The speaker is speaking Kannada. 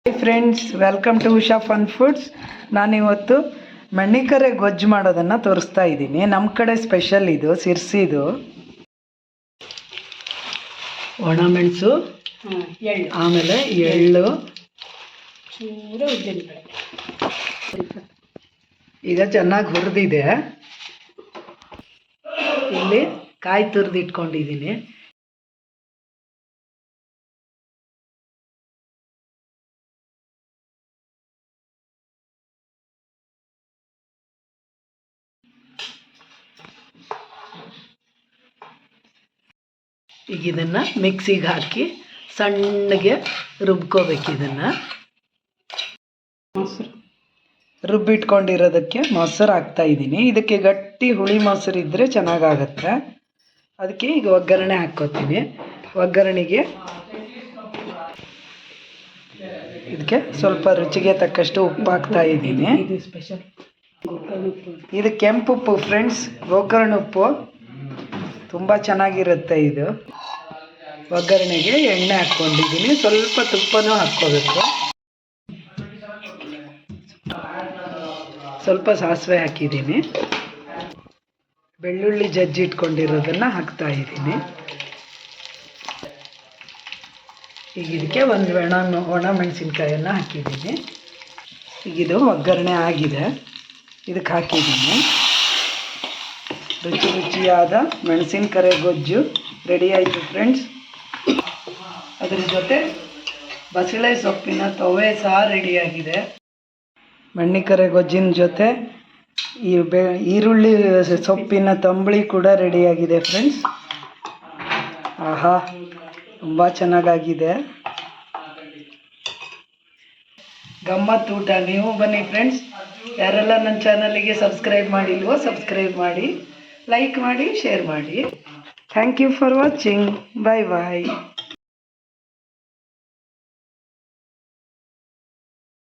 Hi friends, welcome to Usha fun foods. ನಾನಿವತ್ತು ಮಣ್ಣಿಕರೆ ಗೊಜ್ಜು ಮಾಡೋದನ್ನು ತೋರಿಸ್ತಾ ಇದ್ದೀನಿ. ನಮ್ಮ ಕಡೆ ಸ್ಪೆಷಲ್ ಇದು ಸಿರ್ಸಿದು. ಒಣಮೆಣಸು, ಆಮೇಲೆ ಎಳ್ಳು, ಈಗ ಚೆನ್ನಾಗಿ ಹುರಿದಿದೆ. ಇಲ್ಲಿ ಕಾಯಿ ತುರಿದಿಟ್ಕೊಂಡಿದ್ದೀನಿ. ಈಗ ಇದನ್ನು ಮಿಕ್ಸಿಗೆ ಹಾಕಿ ಸಣ್ಣಗೆ ರುಬ್ಕೋಬೇಕು. ಇದನ್ನು ರುಬ್ಬಿಟ್ಕೊಂಡಿರೋದಕ್ಕೆ ಮೊಸರು ಹಾಕ್ತಾ ಇದ್ದೀನಿ. ಇದಕ್ಕೆ ಗಟ್ಟಿ ಹುಳಿ ಮೊಸರು ಇದ್ದರೆ ಚೆನ್ನಾಗಾಗತ್ತೆ. ಅದಕ್ಕೆ ಈಗ ಒಗ್ಗರಣೆ ಹಾಕ್ಕೋತೀನಿ. ಒಗ್ಗರಣೆಗೆ ಇದಕ್ಕೆ ಸ್ವಲ್ಪ ರುಚಿಗೆ ತಕ್ಕಷ್ಟು ಉಪ್ಪು ಹಾಕ್ತಾ ಇದ್ದೀನಿ. ಇದು ಕೆಂಪು ಉಪ್ಪು ಫ್ರೆಂಡ್ಸ್, ಗೋಕರ್ಣ ಉಪ್ಪು, ತುಂಬ ಚೆನ್ನಾಗಿರುತ್ತೆ ಇದು. ಒಗ್ಗರಣೆಗೆ ಎಣ್ಣೆ ಹಾಕ್ಕೊಂಡಿದ್ದೀನಿ, ಸ್ವಲ್ಪ ತುಪ್ಪನೂ ಹಾಕ್ಕೋಬೇಕು. ಸ್ವಲ್ಪ ಸಾಸಿವೆ ಹಾಕಿದ್ದೀನಿ. ಬೆಳ್ಳುಳ್ಳಿ ಜಜ್ಜಿ ಇಟ್ಕೊಂಡಿರೋದನ್ನು ಹಾಕ್ತಾ ಇದ್ದೀನಿ. ಈಗ ಇದಕ್ಕೆ ಒಂದು ಒಣ ಮೆಣಸಿನ್ಕಾಯನ್ನು ಹಾಕಿದ್ದೀನಿ. ಈಗ ಇದು ಒಗ್ಗರಣೆ ಆಗಿದೆ, ಇದಕ್ಕೆ ಹಾಕಿದ್ದೀನಿ. ರುಚಿ ರುಚಿಯಾದ ಮೆಣಸಿನಕರೆ ಗೊಜ್ಜು ರೆಡಿ ಆಯಿತು ಫ್ರೆಂಡ್ಸ್. ಅದ್ರ ಜೊತೆ ಬಸಳೆ ಸೊಪ್ಪಿನ ತೊವೆ ಸಹ ರೆಡಿಯಾಗಿದೆ. ಮಣ್ಣಿಕರೆ ಗೊಜ್ಜಿನ ಜೊತೆ ಈರುಳ್ಳಿ ಸೊಪ್ಪಿನ ತಂಬಳಿ ಕೂಡ ರೆಡಿಯಾಗಿದೆ ಫ್ರೆಂಡ್ಸ್. ಆಹಾ, ತುಂಬ ಚೆನ್ನಾಗಾಗಿದೆ. ಗಮ್ಮತ್ತು ಊಟ. ನೀವು ಬನ್ನಿ ಫ್ರೆಂಡ್ಸ್. ಯಾರೆಲ್ಲ ನನ್ನ ಚಾನಲಿಗೆ ಸಬ್ಸ್ಕ್ರೈಬ್ ಮಾಡಿಲ್ವೋ ಸಬ್ಸ್ಕ್ರೈಬ್ ಮಾಡಿ, ಲೈಕ್ ಮಾಡಿ, ಶೇರ್ ಮಾಡಿ. Thank you for watching. Bye bye.